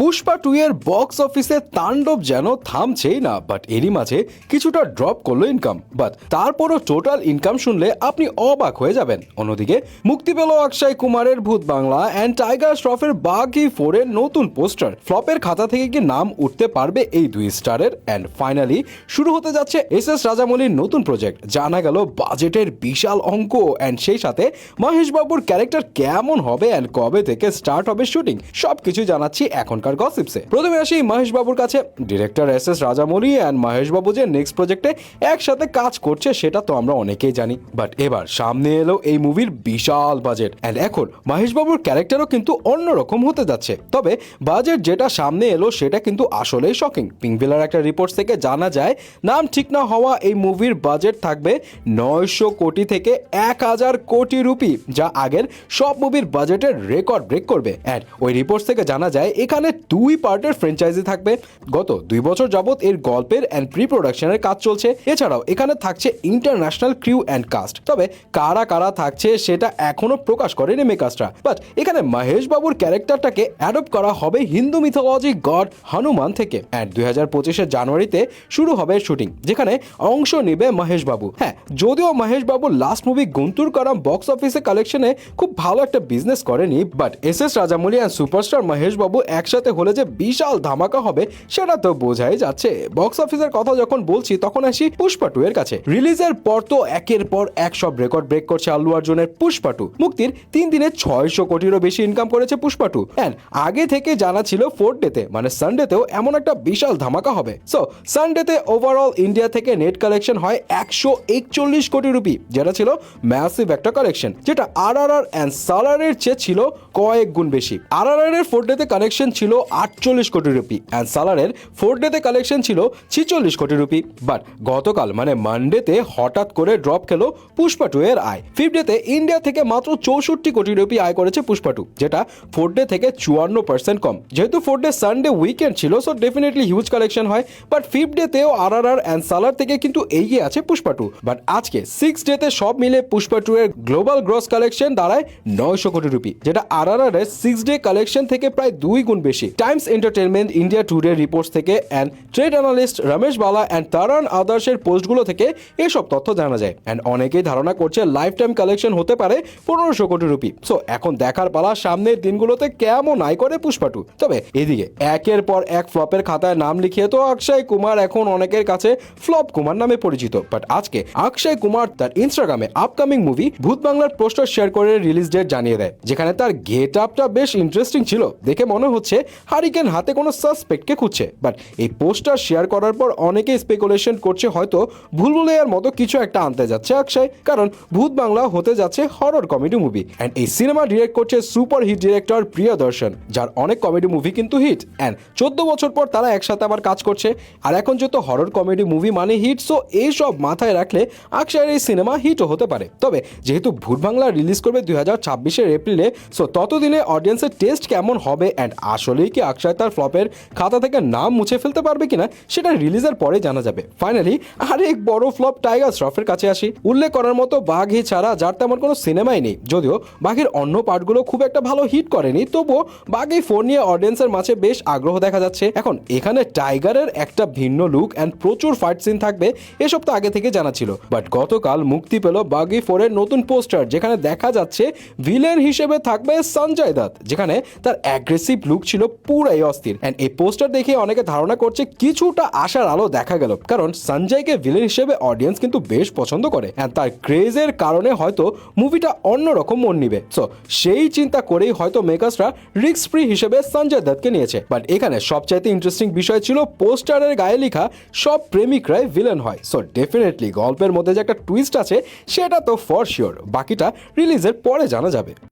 পুষ্পা 2 এর বক্স অফিসে তাণ্ডব যেন থামছেই না, বাট এরই মাঝে কিছুটা ড্রপ করলো ইনকাম। বাট তারপরও টোটাল ইনকাম শুনলে আপনি অবাক হয়ে যাবেন। অন্যদিকে মুক্তি পেল অক্ষয় কুমারের ভূত বাংলা অ্যান্ড টাইগার শ্রফের বাঘি 4 এর নতুন পোস্টার। ফ্লপের খাতা থেকে কি নাম উঠতে পারবে এই দুই স্টারের? অ্যান্ড ফাইনালি শুরু হতে যাচ্ছে এস রাজামৌলির নতুন প্রজেক্ট। জানা গেল বাজেটের বিশাল অঙ্ক অ্যান্ড সেই সাথে মহেশ বাবুর ক্যারেক্টার কেমন হবে অ্যান্ড কবে থেকে স্টার্ট হবে শুটিং, সবকিছু জানাচ্ছি এখন গসিপসে। প্রথমে আসি মহেশ বাবুর কাছে। Director S Rajamouli and Mahesh বাবু যে নেক্সট প্রজেক্টে একসাথে কাজ করছে সেটা তো আমরা অনেকেই জানি, বাট এবার সামনে এলো এই মুভির বিশাল বাজেট অ্যান্ড এখন মহেশ বাবুর ক্যারেক্টারও কিন্তু অন্যরকম হতে যাচ্ছে। তবে বাজেট যেটা সামনে এলো সেটা কিন্তু আসলেই শকিং। পিঙ্কভিলার একটা রিপোর্ট থেকে জানা যায় নাম ঠিক না হওয়া এই মুভির বাজেট থাকবে 900 কোটি থেকে 1000 কোটি রুপি, যা আগের সব মুভির বাজেটের রেকর্ড ব্রেক করবে। অ্যান্ড ওই রিপোর্ট থেকে জানা যায় এখানে 2 পার্টের ফ্র্যাঞ্চাইজি থাকবে। গত 2 বছর যাবত এর গল্পের অ্যান্ড প্রি প্রোডাকশনের কাজ চলছে। এছাড়াও এখানে থাকছে ইন্টারন্যাশনাল ক্রিউ অ্যান্ড কাস্ট। তবে কারা কারা থাকছে সেটা এখনো প্রকাশ করেনি মেকার্সরা। বাট এখানে মহেশ বাবুর ক্যারেক্টারটাকে অ্যাডপ্ট করা হবে হিন্দু মিথোলজি গড হনুমান থেকে। অ্যান্ড 2025 জানুয়ারিতে শুরু হবে শুটিং, যেখানে অংশ নেবে মহেশ বাবু। হ্যাঁ, যদিও মহেশ বাবুর লাস্ট মুভি গুন্তুর কারাম বক্স অফিসে কালেকশনে খুব ভালো একটা বিজনেস করেনি, but S Rajamouli and superstar Mahesh বাবু একসাথে হলে যে বিশাল ধামাকা হবে সেটা তো বোঝাই যাচ্ছে। বক্স অফিসের কথা যখন বলছি তখন আসি পুষ্পা 2 এর কাছে। রিলিজের পর তো একের পর এক সব রেকর্ড ব্রেক করছে আল্লু অর্জুনের পুষ্পা 2। মুক্তির 3 দিনে 600 কোটিরও বেশি ইনকাম করেছে পুষ্পা 2। অ্যান্ড আগে থেকে জানা ছিল 4th ডেতে মানে সানডেতেও এমন একটা বিশাল ধামাকা হবে। সো সানডেতে ওভারঅল ইন্ডিয়া থেকে নেট কালেকশন হয় 141 কোটি রুপি, যেটা ছিল ম্যাসিভ একটা কালেকশন, যেটা আরআরআর অ্যান্ড সালারের চেয়ে ছিল কয়েক গুণ বেশি। আরআরআর এর 4th ডেতে কালেকশন ছিল 48 কোটি রুপি অ্যান্ড সালারের 4th ডেতে কালেকশন ছিল 46 কোটি রুপি। বাট গতকাল মানে মানডেতে হঠাৎ করে ড্রপ খেলো পুষ্পা 2 এর আয়। 5th ডেতে ইন্ডিয়া থেকে মাত্র 64 কোটি রুপি আয় করেছে পুষ্পা 2, যেটা 4th ডে থেকে 54% কম। যেহেতু 4th ডে সানডে উইকেন্ড ছিল সো ডেফিনেটলি হিউজ কালেকশন হয়, বাট 5th ডেতেও আরআরআর অ্যান্ড সালার থেকে কিন্তু এগিয়ে আছে পুষ্পা 2। বাট আজকে 6th ডেতে সব মিলে পুষ্পা 2 এর গ্লোবাল গ্রস কালেকশন দাঁড়ায় 900 কোটি রুপি, যেটা আরআরআর এর 6th ডে কালেকশন থেকে প্রায় 2 গুণ বেশি। টাইমস এন্টারটেনমেন্ট ইন্ডিয়া টুডের রিপোর্টস থেকে and trade analyst Ramesh Bala and তারান আদার্সের পোস্টগুলো থেকে এসব তথ্য জানা যায়। অ্যান্ড অনেকেই ধারণা করছে লাইফ টাইম কালেকশন হতে পারে 1500 কোটি রুপি। সো এখন দেখার পালা সামনের দিনগুলোতে কেমন আয় করে পুষ্পা 2। তবে এদিকে একের পর এক ফ্লপের খাতায় নাম লিখিয়ে তো অক্ষয় কুমার এখন অনেকের কাছে ফ্লপ কুমার নামে পরিচিত। বাট আজকে অক্ষয় কুমার তার ইনস্টাগ্রামে আপকামিং মুভি ভূত বাংলার পোস্টার শেয়ার করে রিলিজ ডেট জানিয়ে দেয়, যেখানে তার গেট আপটা বেশ ইন্টারেস্টিং ছিল। দেখে মনে হচ্ছে হারিকেন হাতে কোনো সাসপেক্টকে খুঁজছে। বাট এই পোস্টার শেয়ার করার পর অনেকেই স্পেকুলেশন করছে হয়তো ভুলভুলাইয়ার মতো কিছু একটা আনতে যাচ্ছে অক্ষয়, কারণ ভূত বাংলা হতে যাচ্ছে হরর কমেডি মুভি। অ্যান্ড এই সিনেমা ডিরেক্ট করছে সুপার হিট ডিরেক্টর প্রিয়দর্শন, যার অনেক কমেডি মুভি কিন্তু হিট। অ্যান্ড 14 বছর পর তারা একসাথে আবার কাজ করছে। আর এখন যেহেতু হরর কমেডি মুভি মানে হিট, সো এইসব মাথায় রাখলে অক্ষয়ের এই সিনেমা হিটও হতে পারে। তবে যেহেতু ভূত বাংলা রিলিজ করবে 2026 এপ্রিলে, সো ততদিনে অডিয়েন্সের টেস্ট কেমন হবে অ্যান্ড আসলেই কি অক্ষয় তার ফ্লপের খাতা থেকে নাম মুছে ফেলতে পারবে কিনা সেটা রিলিজের পরে জানা যাবে। ফাইনালি আরেক বড় ফ্লপ টাইগার শ্রফের কাছে আসি। উল্লেখ করার মতো বাঘি ছাড়া যার তেমন কোনো সিনেমাই নেই। যদিও বাঘের অন্য পার্টগুলো খুব একটা ভালো হিট করেনি, তবুও বাঘি 4 নিয়ে অডিয়েন্সের মাঝে বেশ আগ্রহ দেখা যাচ্ছে। এখন এখানে টাইগারের একটা ভিন্ন লুক অ্যান্ড প্রচুর ফাইট সিন থাকবে, এসব তো আগে থেকে জানা ছিল। বাট গতকাল মুক্তি পেল বাঘি 4 এর নতুন পোস্টার, যেখানে দেখা যাচ্ছে ভিলেন হিসেবে থাকবে সঞ্জয় দত্ত, যেখানে তার অ্যাগ্রেসিভ লুক ছিল পুরাই অস্থির। অ্যান্ড এই পোস্টার দেখে অনেকে ধারণা করছে কিছুটা আশার আলো দেখা গেল, কারণ সঞ্জয়কে ভিলেন হিসেবে অডিয়েন্স কিন্তু বেশ পছন্দ করে অ্যান্ড তার ক্রেজের কারণে হয়তো মুভিটা অন্যরকম মন নিবে। সো সেই চিন্তা করেই হয়তো মেকার্সরা রিস্ক ফ্রি হিসেবে সঞ্জয় দত্তকে নিয়েছে। বাট এখানে সবচাইতে ইন্টারেস্টিং বিষয় ছিল পোস্টারের গায়ে লেখা সব প্রেমিকরাই ভিলেন হয়। সো ডেফিনেটলি গল্পের মধ্যে যে একটা টুইস্ট আছে সেটা তো ফর শিওর, বাকিটা রিলিজের পরে জানা যাবে।